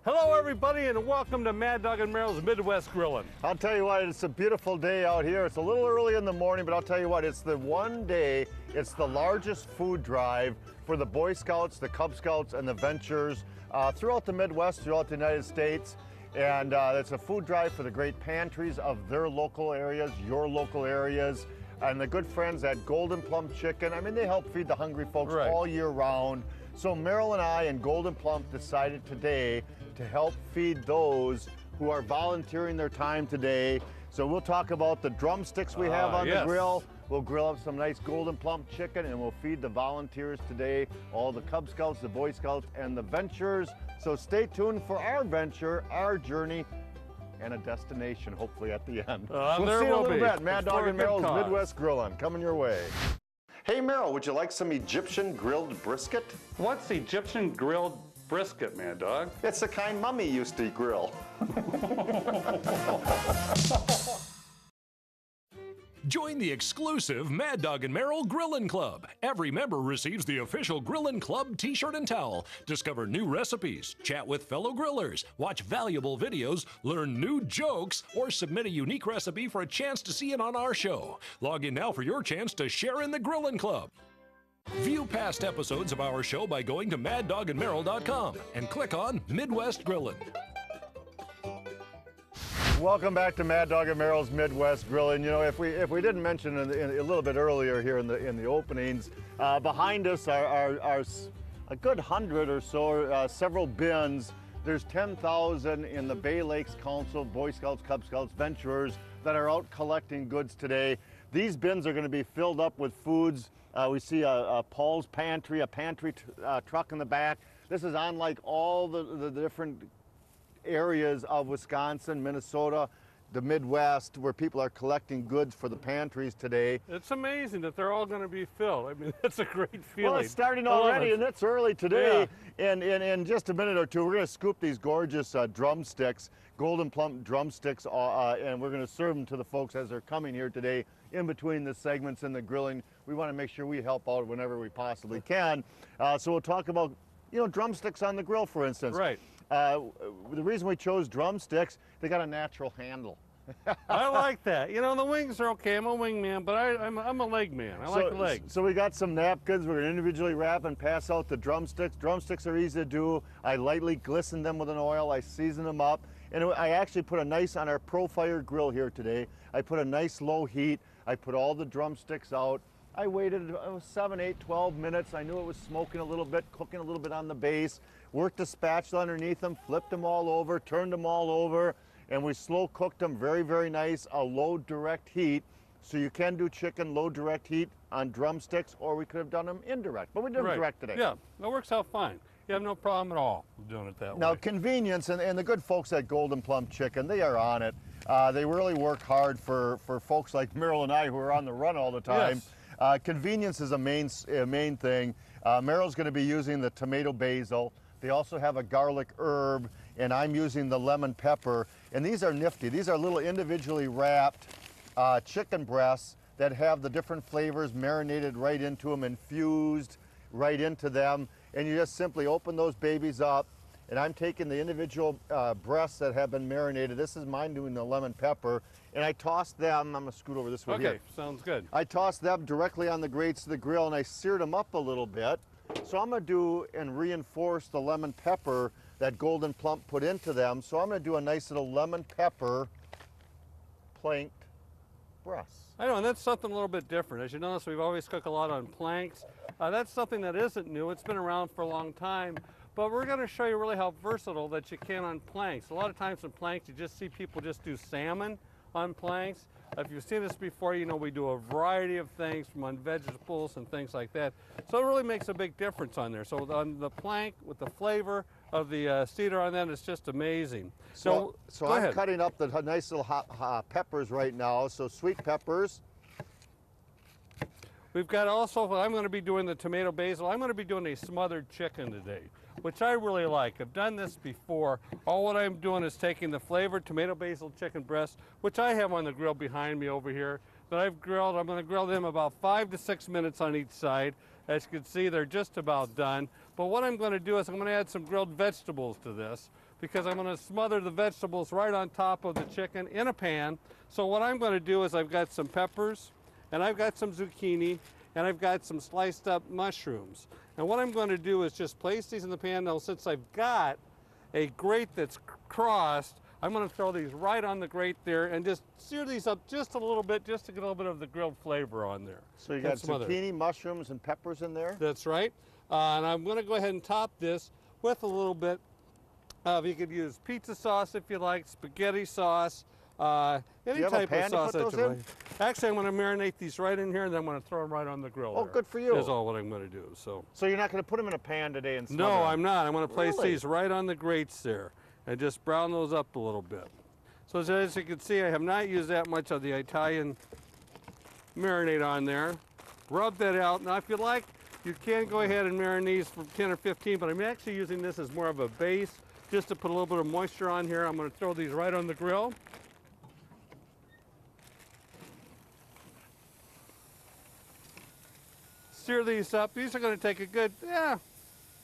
Hello everybody and welcome to Mad Dog and Merrill's Midwest Grillin'. I'll tell you what, it's a beautiful day out here. It's a little early in the morning, but I'll tell you what, it's the one day, it's the largest food drive for the Boy Scouts, the Cub Scouts, and the Ventures throughout the Midwest, throughout the United States. And it's a food drive for the great pantries of their local areas, your local areas, and the good friends at Golden Plum Chicken. I mean, they help feed the hungry folks all year round. So Merrill and I and Golden Plum decided today to help feed those who are volunteering their time today. So we'll talk about the drumsticks we have on the grill. We'll grill up some nice Golden Plum chicken and we'll feed the volunteers today, all the Cub Scouts, the Boy Scouts, and the Ventures. So stay tuned for our venture, our journey, and a destination hopefully at the end. We'll see you in a little bit. Mad Dog and Merrill's Midwest Grillin' coming your way. Hey Merrill, would you like some Egyptian grilled brisket? What's Egyptian grilled brisket, Mad Dog? It's the kind Mummy used to grill. Join the exclusive Mad Dog and Merrill Grillin' Club. Every member receives the official Grillin' Club t-shirt and towel. Discover new recipes, chat with fellow grillers, watch valuable videos, learn new jokes, or submit a unique recipe for a chance to see it on our show. Log in now for your chance to share in the Grillin' Club. View past episodes of our show by going to maddogandmerrill.com and click on Midwest Grillin'. Welcome back to Mad Dog and Merrill's Midwest Grillin'. You know, if we didn't mention a little bit earlier here in the openings, behind us are a good 100 or so, several bins. There's 10,000 in the Bay Lakes Council, Boy Scouts, Cub Scouts, Venturers that are out collecting goods today. These bins are going to be filled up with foods. We see a Paul's Pantry, a pantry truck in the back. This is unlike all the different areas of Wisconsin, Minnesota, the Midwest, where people are collecting goods for the pantries today. It's amazing that they're all going to be filled. I mean, that's a great feeling. Well, it's starting already, and it's early today. Yeah. And in just a minute or two, we're going to scoop these gorgeous drumsticks, Golden Plum drumsticks, and we're going to serve them to the folks as they're coming here today in between the segments and the grilling. We want to make sure we help out whenever we possibly can. So we'll talk about, you know, drumsticks on the grill, for instance. Right. The reason we chose drumsticks, they got a natural handle. I like that. You know, the wings are okay. I'm a wingman, but I'm a leg man. I like the legs. So we got some napkins. We're going to individually wrap and pass out the drumsticks. Drumsticks are easy to do. I lightly glisten them with an oil. I season them up. And I actually put a nice, on our Profire grill here today, I put a nice low heat. I put all the drumsticks out. I waited 7, 8, 12 minutes. I knew it was smoking a little bit, cooking a little bit on the base. Worked the spatula underneath them, flipped them all over, turned them all over, and we slow cooked them very, very nice, a low direct heat. So you can do chicken low direct heat on drumsticks, or we could have done them indirect, but we did them direct today. Yeah, that works out fine. You have no problem at all doing it that way. Now convenience, and the good folks at Golden Plum Chicken, they are on it. They really work hard for folks like Merrill and I who are on the run all the time. Yes. Convenience is a main thing. Merrill's going to be using the tomato basil. They also have a garlic herb, and I'm using the lemon pepper. And these are nifty. These are little individually wrapped chicken breasts that have the different flavors marinated right into them, infused right into them. And you just simply open those babies up. And I'm taking the individual breasts that have been marinated. This is mine doing the lemon pepper. And I toss them, I'm gonna scoot over this way here. Okay, sounds good. I toss them directly on the grates of the grill, and I seared them up a little bit. So I'm gonna do and reinforce the lemon pepper that Golden Plum put into them. So I'm gonna do a nice little lemon pepper planked breast. I know, and that's something a little bit different. As you notice, we've always cooked a lot on planks. That's something that isn't new. It's been around for a long time. But we're going to show you really how versatile that you can on planks. A lot of times on planks, you just see people just do salmon on planks. If you've seen this before, you know we do a variety of things from on vegetables and things like that. So it really makes a big difference on there. So on the plank with the flavor of the cedar on that, it's just amazing. So I'm cutting up the nice little hot peppers right now. So sweet peppers. We've got also, I'm going to be doing the tomato basil. I'm going to be doing a smothered chicken today, which I really like. I've done this before. All what I'm doing is taking the flavored tomato basil chicken breast, which I have on the grill behind me over here, that I've grilled. I'm going to grill them about 5 to 6 minutes on each side. As you can see, they're just about done. But what I'm going to do is I'm going to add some grilled vegetables to this. because I'm going to smother the vegetables right on top of the chicken in a pan. So what I'm going to do is I've got some peppers, and I've got some zucchini, and I've got some sliced up mushrooms. And what I'm going to do is just place these in the pan. Now, since I've got a grate that's crossed, I'm going to throw these right on the grate there and just sear these up just a little bit, just to get a little bit of the grilled flavor on there. So you got zucchini, mushrooms, and peppers in there? That's right. And I'm going to go ahead and top this with a little bit of, you could use pizza sauce if you like, spaghetti sauce, any you have a type pan of to sauce put those that you in? like. Actually, I'm going to marinate these right in here, and then I'm going to throw them right on the grill. Oh, there. good for you. Is all what I'm going to do. So you're not going to put them in a pan today and smother no, them? I'm not. I'm going to place Really? these right on the grates there and just brown those up a little bit. So as you can see, I have not used that much of the Italian marinade on there. Rub that out. Now, if you like, you can go ahead and marinate these for 10 or 15, but I'm actually using this as more of a base, just to put a little bit of moisture on here. I'm going to throw these right on the grill. Sear these up. These are going to take a good,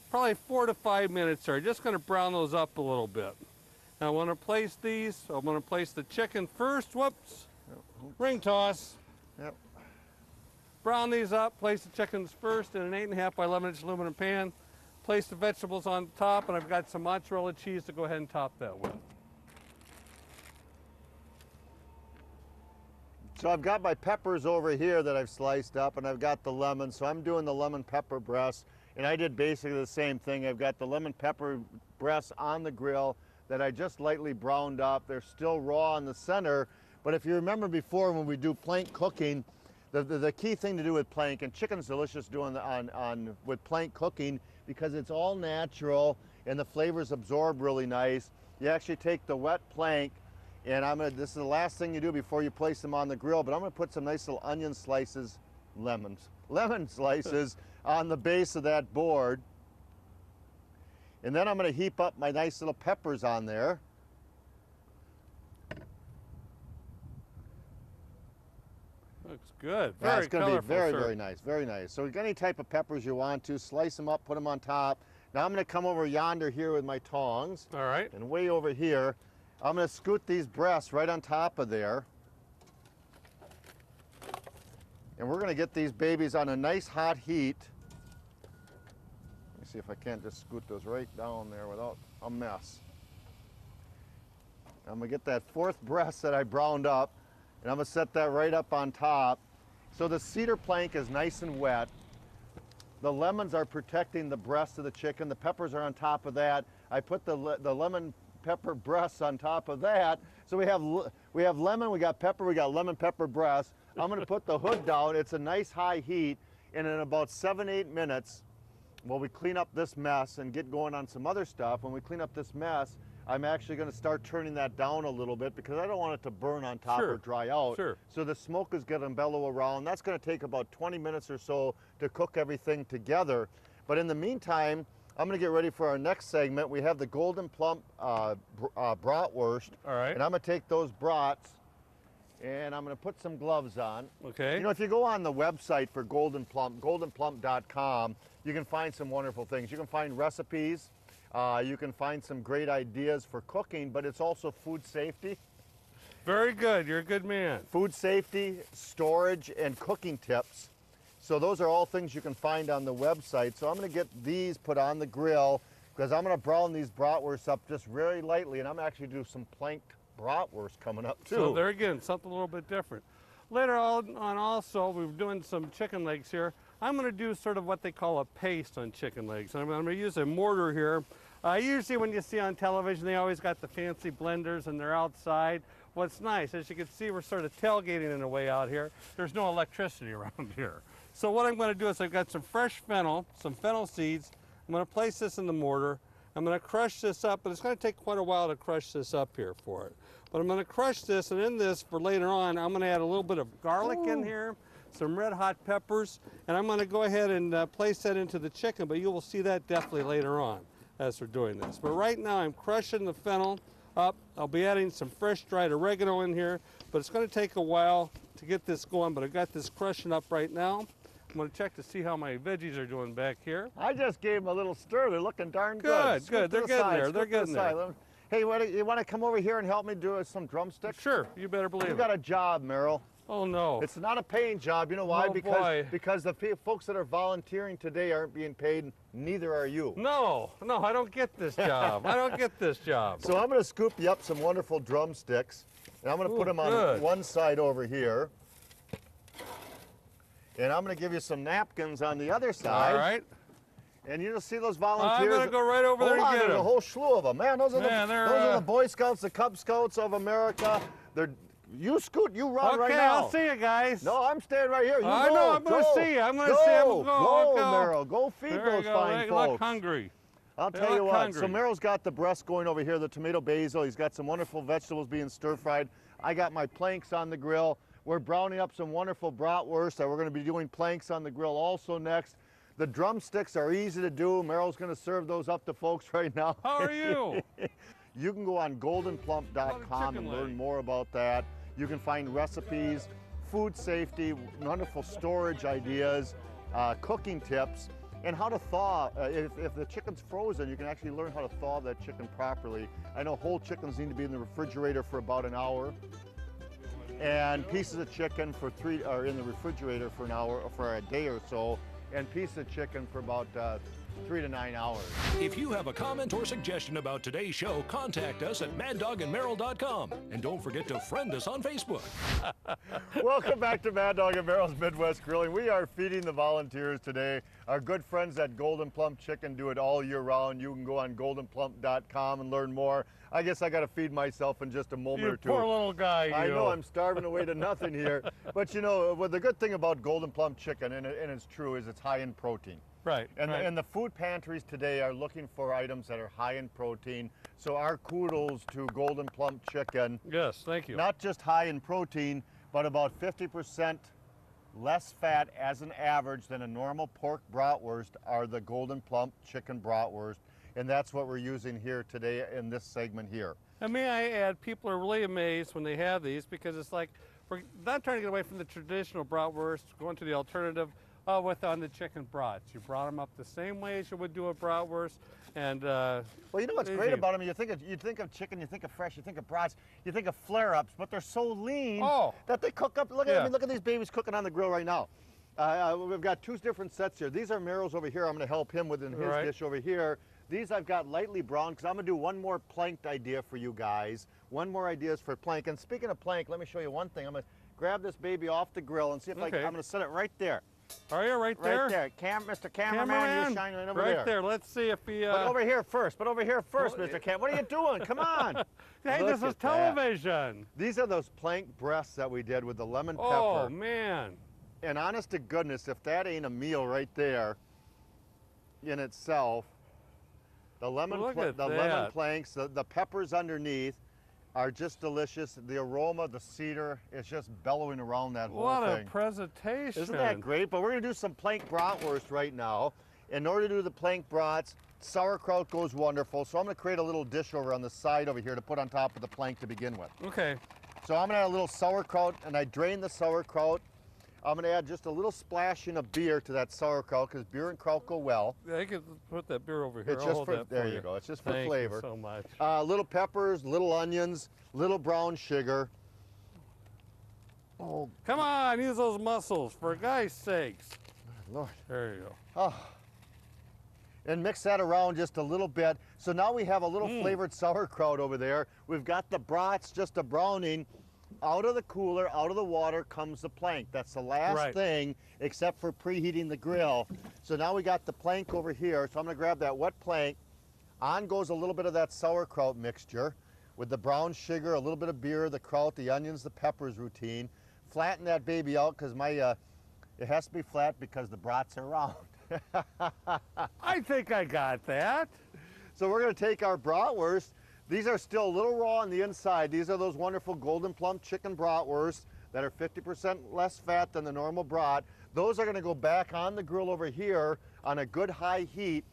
probably 4 to 5 minutes there. Just going to brown those up a little bit. Now I want to place these. I'm going to place the chicken first. Whoops. Ring toss. Yep. Brown these up. Place the chickens first in an 8.5 by 11-inch aluminum pan. Place the vegetables on top, and I've got some mozzarella cheese to go ahead and top that with. So I've got my peppers over here that I've sliced up, and I've got the lemon. So I'm doing the lemon pepper breast, and I did basically the same thing. I've got the lemon pepper breast on the grill that I just lightly browned up. They're still raw in the center, but if you remember before when we do plank cooking, the key thing to do with plank, and chicken's delicious doing with plank cooking because it's all natural and the flavors absorb really nice. You actually take the wet plank, and this is the last thing you do before you place them on the grill, but I'm gonna put some nice little onion slices, lemon slices on the base of that board. And then I'm gonna heap up my nice little peppers on there. Looks good. Yeah, Very it's gonna colorful, be very, sir. very nice, very nice. So you got any type of peppers you want to, slice them up, put them on top. Now I'm gonna come over yonder here with my tongs. All right. And way over here, I'm gonna scoot these breasts right on top of there. And we're gonna get these babies on a nice hot heat. Let me see if I can't just scoot those right down there without a mess. I'm gonna get that fourth breast that I browned up, and I'm gonna set that right up on top. So the cedar plank is nice and wet. The lemons are protecting the breast of the chicken. The peppers are on top of that. I put the lemon pepper breasts on top of that. So we have lemon, we got pepper, we got lemon pepper breasts. I'm gonna put the hood down. It's a nice high heat, and in about 7-8 minutes, while we clean up this mess and get going on some other stuff, when we clean up this mess, I'm actually gonna start turning that down a little bit because I don't want it to burn on top Sure. or dry out. Sure. So the smoke is gonna bellow around. That's gonna take about 20 minutes or so to cook everything together. But in the meantime, I'm gonna get ready for our next segment. We have the Golden Plump bratwurst. All right. And I'm gonna take those brats and I'm gonna put some gloves on. Okay. You know, if you go on the website for Golden Plump, goldenplump.com, you can find some wonderful things. You can find recipes, you can find some great ideas for cooking, but it's also food safety. Very good. You're a good man. Food safety, storage, and cooking tips. So those are all things you can find on the website. So I'm gonna get these put on the grill because I'm gonna brown these bratwursts up just very lightly, and I'm actually do some planked bratwurst coming up too. So there again, something a little bit different. Later on also, we're doing some chicken legs here. I'm gonna do sort of what they call a paste on chicken legs. I'm gonna use a mortar here. Usually when you see on television, they always got the fancy blenders and they're outside. What's nice, as you can see, we're sort of tailgating in a way out here. There's no electricity around here. So what I'm gonna do is I've got some fresh fennel, some fennel seeds. I'm gonna place this in the mortar. I'm gonna crush this up, but it's gonna take quite a while to crush this up here for it. But I'm gonna crush this, and in this, for later on, I'm gonna add a little bit of garlic in here, some red hot peppers, and I'm gonna go ahead and place that into the chicken, but you will see that definitely later on as we're doing this. But right now, I'm crushing the fennel up. I'll be adding some fresh dried oregano in here, but it's gonna take a while to get this going, but I've got this crushing up right now. I'm going to check to see how my veggies are doing back here. I just gave them a little stir. They're looking darn good. Good, Scoot good. to They're the getting side, there. scoot They're to the getting there. side. Hey, you want to come over here and help me do some drumsticks? Sure, you better believe You it. got a job, Merrill. Oh, no. It's not a paying job. You know why? Oh, because boy. because the folks that are volunteering today aren't being paid. And neither are you. No, I don't get this job. I don't get this job. So I'm going to scoop you up some wonderful drumsticks, and I'm going to put them on good. one side over here. And I'm going to give you some napkins on the other side. All right. And you'll see those I'm volunteers. going to go right over there Hold and on, get there's a them. whole slew of them. Man, those are Man, those are they're, the Boy Scouts, the Cub Scouts of America. You scoot, you run right Okay, now. I'll see you guys. No, I'm staying right here. You I go, know, I'm gonna go, see you. I'm gonna go, see you. Go, Go. Merrill. Go feed There those you go. fine They folks. look hungry. I'll They tell you look what. So hungry. Merrill's got the breast going over here, the tomato basil. He's got some wonderful vegetables being stir fried. I got my planks on the grill. We're browning up some wonderful bratwurst that we're going to be doing planks on the grill also next. The drumsticks are easy to do. Merrill's going to serve those up to folks right now. How are you? You can go on goldenplump.com and chicken learn leg. more about that. You can find recipes, food safety, wonderful storage ideas, cooking tips, and how to thaw. If the chicken's frozen, you can actually learn how to thaw that chicken properly. I know whole chickens need to be in the refrigerator for about an hour, and pieces of chicken are in the refrigerator for an hour, for a day or so, and pieces of chicken for about 3 to 9 hours. If you have a comment or suggestion about today's show, contact us at maddogandmerrill.com. And don't forget to friend us on Facebook. Welcome back to Mad Dog and Merrill's Midwest Grilling. We are feeding the volunteers today. Our good friends at Golden Plump Chicken do it all year round. You can go on goldenplump.com and learn more. I guess I got to feed myself in just a moment You or two. poor little guy, you. I know I'm starving away to nothing here. But you know, well, the good thing about Golden Plump Chicken, and it's true, is it's high in protein. Right, And, right. and the food pantries today are looking for items that are high in protein. So our kudos to Golden Plump Chicken. Yes, thank you. Not just high in protein, but about 50% less fat as an average than a normal pork bratwurst are the Golden Plump Chicken bratwurst. And that's what we're using here today in this segment here. And may I add, people are really amazed when they have these because it's like, we're not trying to get away from the traditional bratwurst, going to the alternative on the chicken brats. You brought them up the same way as you would do a bratwurst. And Well, you know what's great easy. about them? You think of chicken, you think of fresh, you think of brats, you think of flare-ups, but they're so lean that they cook up. Look at Yeah. look at these babies cooking on the grill right now. We've got two different sets here. These are Merrill's over here. I'm going to help him with in his Right. dish over here. These I've got lightly browned because I'm going to do one more planked idea for you guys. One more ideas for plank. And speaking of plank, let me show you one thing. I'm going to grab this baby off the grill and see if I'm Okay. going to set it right there. Are you right there? Right there. Mr. Cameraman, you're shining right over there. Right there. Let's see if he. But over here first, Well, Mr. Cam. What are you doing? Come on. Hey, Look this is at that. television. These are those plank breasts that we did with the lemon Oh pepper. man. And honest to goodness, if that ain't a meal right there in itself, the lemon, Look at lemon that. planks, the peppers underneath are just delicious. The aroma, the cedar is just bellowing around that whole What thing. a presentation. Isn't that great? But we're gonna do some plank bratwurst right now. In order to do the plank brats, sauerkraut goes wonderful. So I'm gonna create a little dish over on the side over here to put on top of the plank to begin with. Okay. So I'm gonna add a little sauerkraut, and I drain the sauerkraut. I'm gonna add just a little splashing of beer to that sauerkraut because beer and kraut go well. I could put that beer over here. It's I'll just hold for that there for you go. It's just for Thank flavor. You so much. Little peppers, little onions, little brown sugar. Oh Come on, use those muscles for God's sakes. Lord! There you go. Oh. And mix that around just a little bit. So now we have a little flavored sauerkraut over there. We've got the brats just a browning. Out of the cooler, out of the water comes the plank. That's the last Right. thing except for preheating the grill. So now we got the plank over here. So I'm gonna grab that wet plank. On goes a little bit of that sauerkraut mixture with the brown sugar, a little bit of beer, the kraut, the onions, the peppers routine. Flatten that baby out because it has to be flat because the brats are round. I think I got that. So we're gonna take our bratwurst. These are still a little raw on the inside. These are those wonderful Golden Plump Chicken bratwurst that are 50% less fat than the normal brat. Those are gonna go back on the grill over here on a good high heat.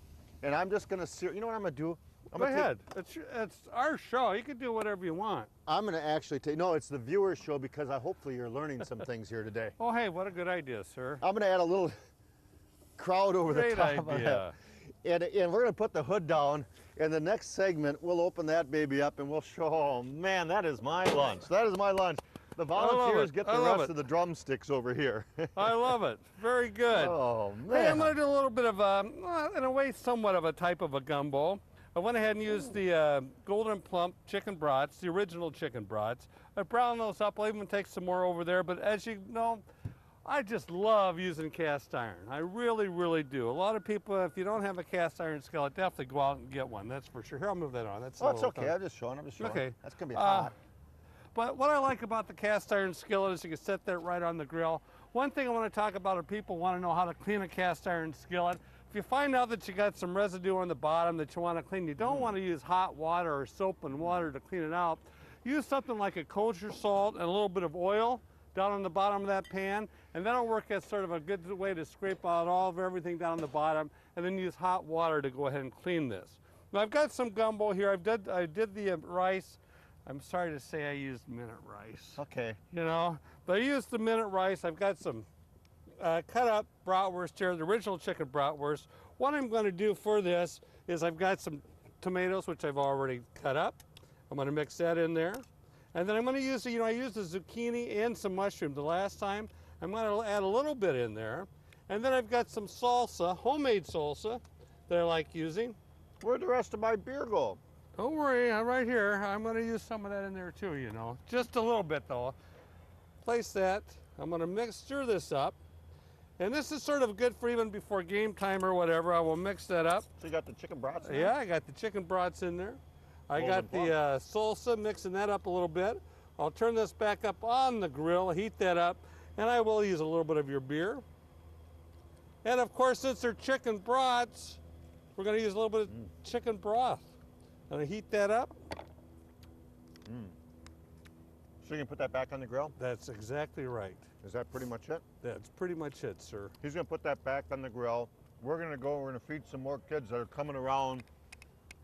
And I'm just gonna sear, you know what I'm gonna do? I'm Go gonna take- ahead. It's our show. You can do whatever you want. I'm gonna actually take, no, it's the viewer's show because hopefully you're learning some things here today. Oh, hey, what a good idea, sir. I'm gonna add a little kraut over the Great top of idea. it. And we're gonna put the hood down. In the next segment, we'll open that baby up and we'll show, oh man, that is my lunch. That is my lunch. The volunteers get the rest of the drumsticks over here. I love it. Very good. Oh Hey, I'm man. going to do a little bit of, in a way, somewhat of a type of a gumbo. I went ahead and used the Golden Plump chicken brats, the original chicken brats. I browned those up. I'll even take some more over there. But as you know, I just love using cast iron. I really, really do. A lot of people, if you don't have a cast iron skillet, definitely go out and get one. That's for sure. Here, I'll move that on. That's Oh, it's okay. I'm just showing. Okay. That's gonna be hot. But what I like about the cast iron skillet is you can set that right on the grill. One thing I want to talk about, if people want to know how to clean a cast iron skillet, if you find out that you got some residue on the bottom that you want to clean, you don't want to use hot water or soap and water to clean it out. Use something like a kosher salt and a little bit of oil down on the bottom of that pan, and that'll work as sort of a good way to scrape out all of everything down on the bottom, and then use hot water to go ahead and clean this. Now I've got some gumbo here. I did the rice. I'm sorry to say I used minute rice. Okay. You know, but I used the minute rice. I've got some cut up bratwurst here, the original chicken bratwurst. What I'm going to do for this is I've got some tomatoes, which I've already cut up. I'm going to mix that in there. And then I'm going to use, I used the zucchini and some mushroom the last time. I'm going to add a little bit in there. And then I've got some salsa, homemade salsa, that I like using. Where'd the rest of my beer go? Don't worry, I'm right here. I'm going to use some of that in there too, Just a little bit though. Place that. I'm going to stir this up. And this is sort of good for even before game time or whatever. I will mix that up. So you got the chicken brats in there? Yeah, I got the chicken brats in there. I got the salsa, mixing that up a little bit. I'll turn this back up on the grill, heat that up, and I will use a little bit of your beer. And of course, since they're chicken brats, we're going to use a little bit of chicken broth. I'm going to heat that up. So you can put that back on the grill? That's exactly right. Is that pretty much it? That's pretty much it, sir. He's gonna put that back on the grill. We're gonna feed some more kids that are coming around.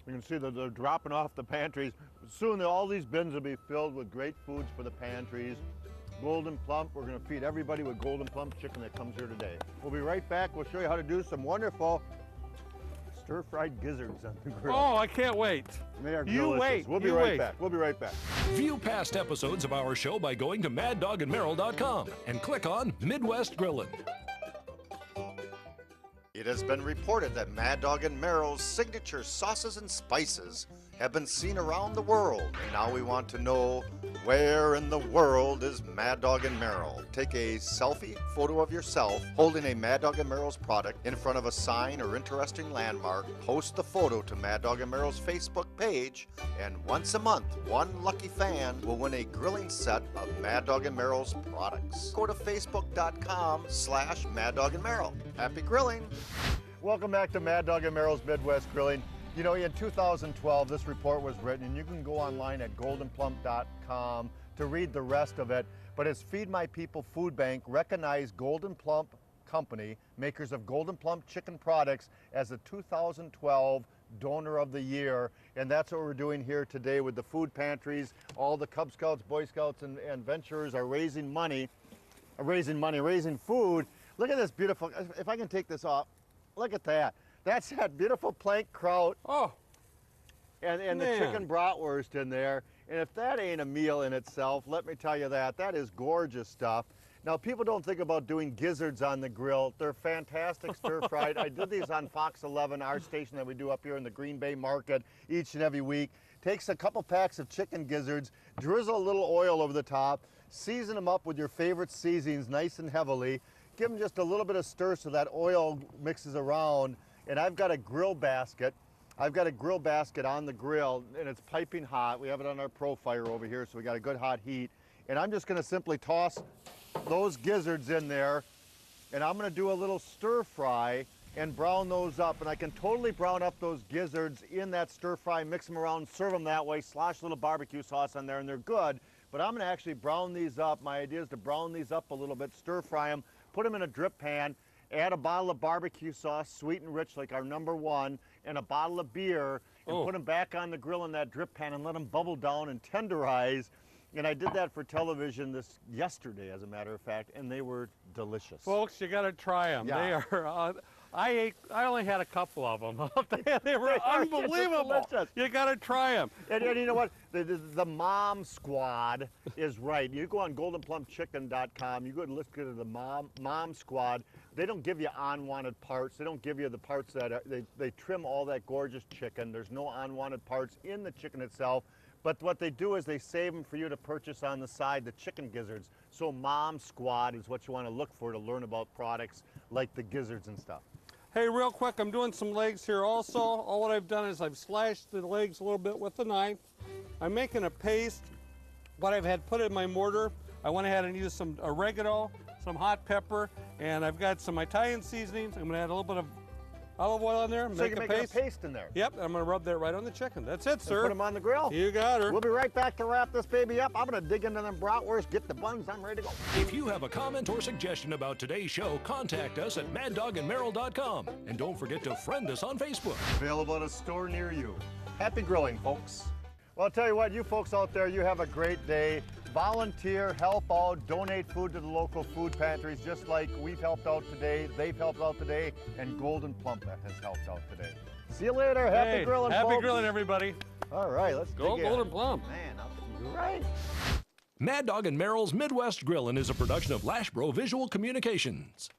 You can see that they're dropping off the pantries. Soon all these bins will be filled with great foods for the pantries. Golden Plump, we're gonna feed everybody with Golden Plump chicken that comes here today. We'll be right back. We'll show you how to do some wonderful stir-fried gizzards on the grill. Oh, I can't wait. They are You delicious. wait, We'll be you right wait. back. We'll be right back. View past episodes of our show by going to maddogandmerrill.com and click on Midwest Grillin'. It has been reported that Mad Dog and Merrill's signature sauces and spices have been seen around the world. And now we want to know, where in the world is Mad Dog and Merrill? Take a selfie photo of yourself holding a Mad Dog and Merrill's product in front of a sign or interesting landmark. Post the photo to Mad Dog and Merrill's Facebook page, and once a month, one lucky fan will win a grilling set of Mad Dog and Merrill's products. Go to facebook.com/Mad Dog and Merrill. Happy grilling! Welcome back to Mad Dog and Merrill's Midwest Grilling. You know, in 2012, this report was written, and you can go online at goldenplump.com to read the rest of it. But it's Feed My People Food Bank recognized Golden Plump Company, makers of Golden Plump chicken products, as the 2012 Donor of the Year. And that's what we're doing here today with the food pantries. All the Cub Scouts, Boy Scouts, and Venturers are raising food. Look at this beautiful, if I can take this off, look at that. That's that beautiful plank kraut Oh, and the man. chicken bratwurst in there. And if that ain't a meal in itself, let me tell you that is gorgeous stuff. Now, people don't think about doing gizzards on the grill. They're fantastic stir-fried. I did these on Fox 11, our station that we do up here in the Green Bay market each and every week. Takes a couple packs of chicken gizzards, drizzle a little oil over the top, season them up with your favorite seasonings nice and heavily, give them just a little bit of stir so that oil mixes around. And I've got a grill basket. I've got a grill basket on the grill, and it's piping hot. We have it on our ProFire over here, so we got a good hot heat. And I'm just gonna simply toss those gizzards in there, and I'm gonna do a little stir fry and brown those up. And I can totally brown up those gizzards in that stir fry, mix them around, serve them that way, slosh a little barbecue sauce on there, and they're good. But I'm gonna actually brown these up. My idea is to brown these up a little bit, stir fry them, put them in a drip pan, add a bottle of barbecue sauce, sweet and rich like our #1, and a bottle of beer, and put them back on the grill in that drip pan and let them bubble down and tenderize. And I did that for television yesterday, as a matter of fact, and they were delicious. folks, you got to try them. Yeah. They are, I only had a couple of them. They were unbelievable. Delicious. You got to try them. And you know what? The Mom Squad is right. You go on goldenplumchicken.com, you go and look at the Mom Squad. They don't give you unwanted parts. They don't give you the parts that are, they trim all that gorgeous chicken. There's no unwanted parts in the chicken itself. But what they do is they save them for you to purchase on the side, the chicken gizzards. So Mom Squad is what you want to look for to learn about products like the gizzards and stuff. Hey, real quick, I'm doing some legs here also. All what I've done is I've slashed the legs a little bit with the knife. I'm making a paste. What I've had put in my mortar, I went ahead and used some oregano, some hot pepper, and I've got some Italian seasonings. I'm gonna add a little bit of olive oil in there, So make you can a make paste. a paste in there. Yep, I'm gonna rub that right on the chicken. That's it, sir. Put them on the grill. You got her. We'll be right back to wrap this baby up. I'm gonna dig into them bratwursts, get the buns, I'm ready to go. If you have a comment or suggestion about today's show, contact us at maddogandmerrill.com. And don't forget to friend us on Facebook. Available at a store near you. Happy grilling, folks. Well, I'll tell you what, you folks out there, you have a great day. Volunteer, help out, donate food to the local food pantries, just like we've helped out today, they've helped out today, and Golden Plum has helped out today. See you later. Happy Hey, grilling, happy folks. grilling, everybody. All right, let's Go dig in. Golden Plum. Man, you're right. Mad Dog and Merrill's Midwest Grillin' is a production of Lashbro Visual Communications.